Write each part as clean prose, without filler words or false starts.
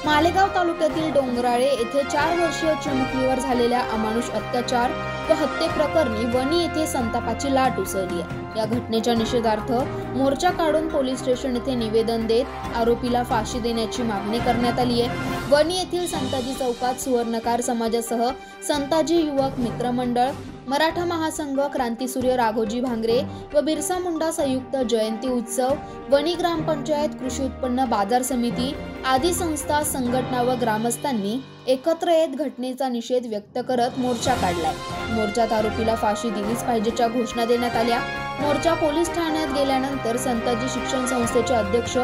मालेगाव तालुक्यातील डोंगराळे येथे 4 वर्षीय चिमुकलीवर झालेल्या अमानुष अत्याचार व हत्येप्रकरणी वणी येथे संतापाची लाट उसळली आहे। या घटनेच्या निषेधार्थ मोर्चा काढून पोलीस स्टेशन येथे निवेदन देत आरोपीला फाशी देण्याची मागणी करण्यात आली आहे। वणी येथील संताजी चौकात सुवर्णकार समाजासह संताजी युवक मित्रमंडळ, मराठा महासंघ, क्रांतीसूर्य राघोजी भांगरे व बिरसा मुंडा संयुक्त जयंती उत्सव, वणी ग्रामपंचायत, कृषी उत्पन्न बाजार समिती आदी संस्था, संघटना व ग्रामस्थांनी एकत्र येत घटनेचा निषेध व्यक्त करत मोर्चा काढलाय। मोर्चात आरोपीला फाशी दिलीच पाहिजेच्या घोषणा देण्यात आल्या। मोर्चा पोलीस ठाण्यात गेल्यानंतर संताजी शिक्षण संस्थेचे अध्यक्ष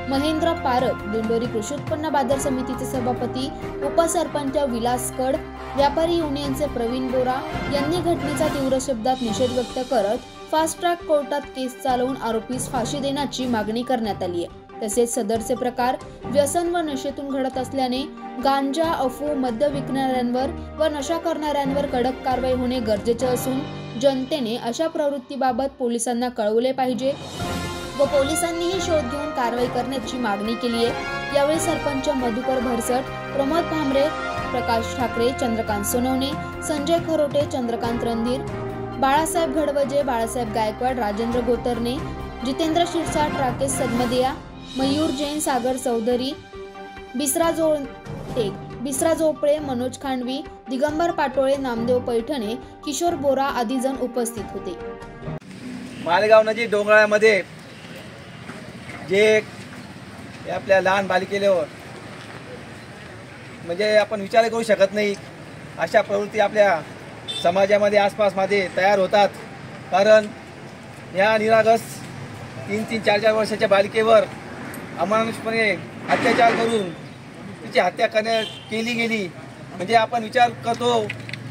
महेंद्र पारख, दिंडोरी कृषी उत्पन्न बाजार समितीचे सभापती उपसरपंच विलास कड, व्यापारी युनियनचे प्रवीण बोरा यांनी घटनेचा तीव्र शब्दात निषेध व्यक्त करत फास्ट ट्रॅक कोर्टात केस चालवून आरोपीस फाशी देण्याची मागणी करण्यात आली आहे। तसेच सदरचे प्रकार व्यसन व नशेतून घडत असल्याने गांजा, अफू, मद्य विकणाऱ्यांवर व नशा करणाऱ्यांवर कडक कारवाई होणे गरजेचे असून जनतेने अशा प्रवृत्तीबाबत पोलिसांना कळवले पाहिजे व पोलिसांनीही शोध घेऊन कारवाई करण्याची मागणी केली आहे। यावेळी सरपंच मधुकर भरसट, प्रमोद भामरे, प्रकाश ठाकरे, चंद्रकांत सोनवणे, संजय खरोटे, चंद्रकांत रणधीर, बाळासाहेब घडवजे, बाळासाहेब गायकवाड, राजेंद्र गोतरणे, जितेंद्र शिरसाट, राकेश सदमदिया, मयूर जैन, सागर चौधरी, बिसरा जोपळे, मनोज खांडवी, दिगंबर पाटोळे, नामदेव पैठणे, किशोर बोरा आदी जण उपस्थित होते। मालेगाव नजीक डोंगराळ्यामध्ये जे आपल्या लहान बालिकेवर म्हणजे आपण विचार करू शकत नाही अशा प्रवृत्ती आपल्या समाजामध्ये आसपासमध्ये तयार होतात। कारण या निरागस 3-4 वर्षाच्या बालिकेवर अमानुषपणे अत्याचार करून तिची हत्या केली गेली। म्हणजे आपण विचार करतो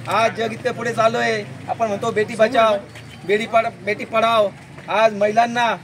आज जग इतके पुढे चालू आहे, आपण म्हणतो बेटी बचाव बेटी पढाव। आज महिलांना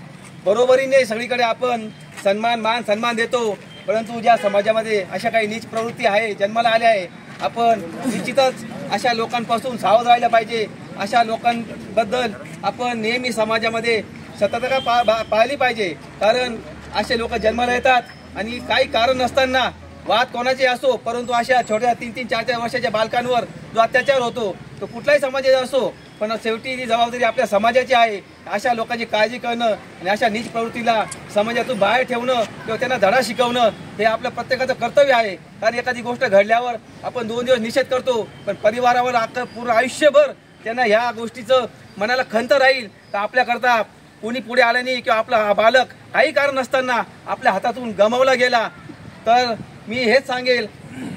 बरोबरीने सगळीकडे आपण सन्मान देतो, परंतु ज्या समाजामध्ये अशा काही नीच प्रवृत्ती आहे जन्माला आल्या आहे, आपण निश्चितच अशा लोकांपासून सावध राहायला पाहिजे। अशा लोकांबद्दल आपण नेहमी समाजामध्ये सतर्कता पाळली पाहिजे। कारण असे लोक जन्माला येतात आणि काही कारण नसताना वाद कोणाचे असो, परंतु अशा छोट्या 3-4 वर्षाच्या बालकांवर जो अत्याचार होतो तो कुठलाही समाजाचा असो, पण शेवटी ही जबाबदारी आपल्या समाजाची आहे। अशा लोकांची काळजी करणं आणि अशा नीच प्रवृत्तीला समाजातून बाहेर ठेवणं किंवा त्यांना धडा शिकवणं हे आपल्या प्रत्येकाचं कर्तव्य आहे। कारण एखादी गोष्ट घडल्यावर आपण 2 दिवस निषेध करतो, पण परिवारावर पूर्ण आयुष्यभर त्यांना ह्या गोष्टीचं मनाला खंत राहील तर आपल्याकरता कोणी पुढे आलं नाही किंवा आपला बालक काही कारण नसताना आपल्या हातातून गमावला गेला तर मी हेच सांगेल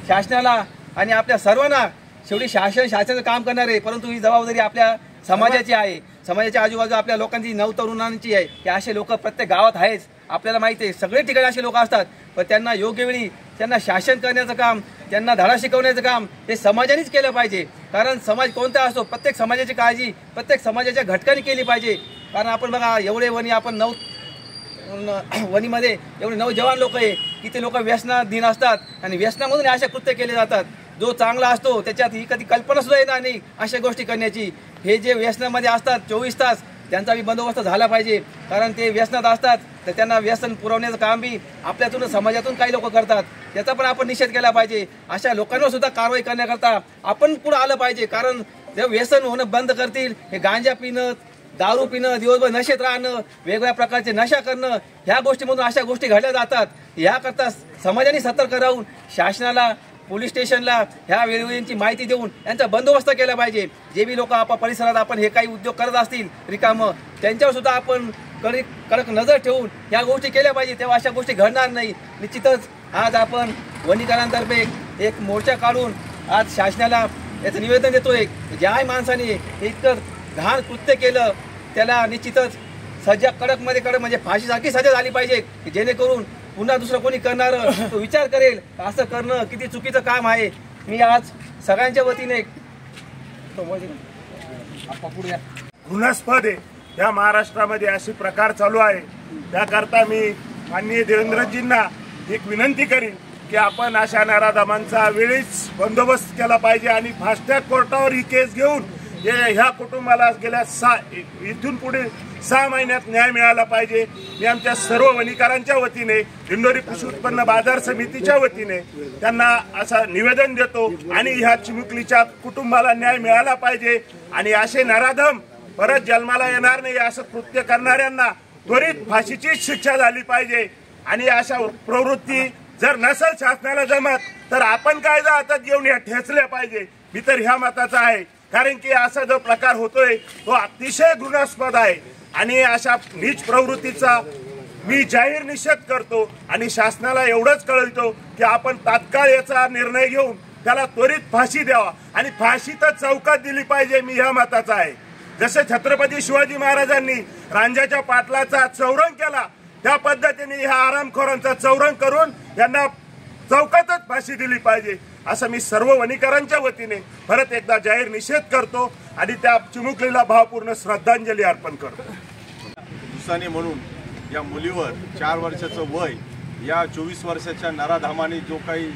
शासनाला आणि आपल्या सर्वांना, शेवटी शासनाचं काम करणार आहे, परंतु ही जबाबदारी आपल्या समाजाची आहे। समाजाच्या आजूबाजू आपल्या लोकांची, नवतरुणांची आहे की असे लोक प्रत्येक गावात आहेच। आपल्याला माहिती आहे सगळे ठिकाणी असे लोक असतात, पण त्यांना योग्य वेळी त्यांना शासन करण्याचं काम, त्यांना धडा शिकवण्याचं काम हे समाजानेच केलं पाहिजे। कारण समाज कोणता असो, प्रत्येक समाजाची काळजी प्रत्येक समाजाच्या घटकांनी केली पाहिजे। कारण आपण बघा एवढे वणी आपण वणीमध्ये एवढे नौजवान लोक आहे की ते लोक व्यसनाधीन असतात आणि व्यसनामधून अशा कृत्य केले जातात। जो चांगला असतो त्याच्यात ही कधी कल्पना सुद्धा येणार नाही अशा गोष्टी करण्याची। हे जे व्यसनामध्ये असतात 24 तास त्यांचा बी बंदोबस्त झाला पाहिजे, कारण ते व्यसनात असतात तर त्यांना व्यसन पुरवण्याचं काम बी आपल्यातून समाजातून काही लोक करतात, त्याचा पण आपण निषेध केला पाहिजे। अशा लोकांवर सुद्धा कारवाई करण्याकरता आपण पुढे आलं पाहिजे। कारण जे व्यसन होणं बंद करतील, हे गांजा पिणं, दारू पिणं, दिवसभर नशेत राहणं, वेगवेगळ्या प्रकारचे नशा करणं, ह्या गोष्टीमधून अशा गोष्टी घडल्या जातात। याकरता समाजाने सतर्क राहून शासनाला, पोलीस स्टेशनला ह्या वेळोवेळीची माहिती देऊन यांचा बंदोबस्त केला पाहिजे। जे बी लोक आपल्या परिसरात आपण हे काही उद्योग करत असतील रिकामं, त्यांच्यावर सुद्धा आपण कडक नजर ठेवून ह्या गोष्टी केल्या पाहिजे, तेव्हा अशा गोष्टी घडणार नाही। निश्चितच आज आपण वणीकरांतर्फे एक मोर्चा काढून आज शासनाला याचं निवेदन देतोय, ज्या माणसाने हे इतकं घाण कृत्य केलं त्याला निश्चितच सजा कडक म्हणजे फाशीसारखी सजा झाली पाहिजे, जेणेकरून पुन्हा दुसरं कोणी करणार तो विचार करेल असं करणं किती चुकीचं काम आहे। मी आज सगळ्यांच्या वतीने घृणास्पद आहे या महाराष्ट्रामध्ये असे प्रकार चालू आहे। त्याकरता मी माननीय देवेंद्रजींना एक विनंती करीन की आपण अशा नराधमांचा वेळीच बंदोबस्त केला पाहिजे आणि फास्ट ट्रॅक कोर्टावर ही केस घेऊन ह्या कुटुंबाला गेल्या इथून पुढे 6 महिन्यात न्याय मिळाला पाहिजे। मी आमच्या सर्व वणीकरांच्या वतीने, दिंडोरी कृषी उत्पन्न बाजार समितीच्या वतीने त्यांना असं निवेदन देतो आणि ह्या चिमुकलीच्या कुटुंबाला न्याय मिळाला पाहिजे आणि असे नराधम परत जन्माला येणार नाही असं कृत्य करणाऱ्यांना त्वरित फाशीची शिक्षा झाली पाहिजे। आणि अशा प्रवृत्ती जर नसेल शासनाला जमत तर आपण कायदा हातात घेऊन या ठेचल्या पाहिजे। मी तर ह्या मताचा आहे, कारण की असा जो प्रकार होतोय तो अतिशय घृणास्पद आहे आणि अशा नीच प्रवृत्तीचा मी जाहीर निषेध करतो आणि शासनाला एवढंच कळवतो की आपण तात्काळ याचा निर्णय घेऊन त्याला त्वरित फाशी द्यावा आणि फाशी तर चौकात दिली पाहिजे। मी ह्या मताचा आहे। जसे छत्रपती शिवाजी महाराजांनी रांजाच्या पाटलाचा चौरंग केला त्या पद्धतीने ह्या आरामखोरांचा चौरंग करून यांना चौकातच फाशी दिली पाहिजे असं मी सर्व वणीकरांच्या वतीने परत एकदा जाहीर निषेध करतो आणि त्या चिमुकलीला भावपूर्ण श्रद्धांजली अर्पण करतो। दुसाने म्हणून या मुलीवर 4 वर्षाचं वय या 24 वर्षाच्या नराधामाने जो काही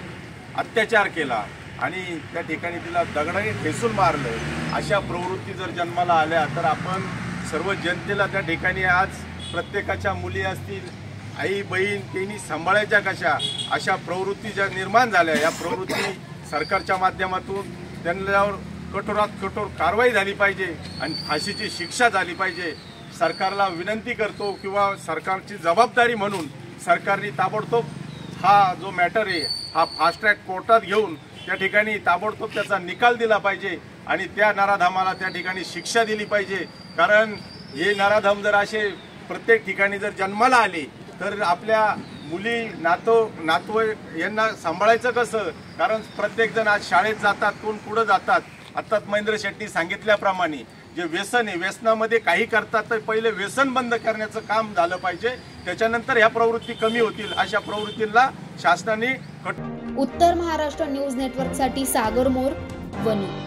अत्याचार केला आणि त्या ठिकाणी तिला दगडाने ठेचून मारलं, अशा प्रवृत्ती जर जन्माला आल्या तर आपण सर्व जनतेला त्या ठिकाणी आज प्रत्येकाच्या मुली असतील, आई बहीण त्यांनी सांभाळायच्या कशा, अशा प्रवृत्ती ज्या निर्माण झाल्या, या प्रवृत्ती सरकारच्या माध्यमातून त्यांच्यावर कठोरात कठोर कारवाई झाली पाहिजे आणि फाशीची शिक्षा झाली पाहिजे। सरकारला विनंती करतो किंवा सरकारची जबाबदारी म्हणून सरकारने ताबडतोब हा जो मॅटर आहे हा फास्ट ट्रॅक कोर्टात घेऊन त्या ठिकाणी ताबडतोब त्याचा निकाल दिला पाहिजे आणि त्या नराधमाला त्या ठिकाणी शिक्षा दिली पाहिजे। कारण हे नराधम जर असे प्रत्येक ठिकाणी जर जन्माला आले तर आपल्या मुली नातू यांना सांभाळायचं कसं? कारण प्रत्येक जण आज शाळेत जातात, कोण पुढे जातात। आता महेंद्र शेट्टी सांगितल्याप्रमाणे जे व्यसन आहे, व्यसनामध्ये काही करतात तर पहिले व्यसन बंद करण्याचं काम झालं पाहिजे, त्याच्यानंतर ह्या प्रवृत्ती कमी होतील। अशा प्रवृत्तींना शासनाने उत्तर महाराष्ट्र न्यूज नेटवर्कसाठी सागर मोर, वणी।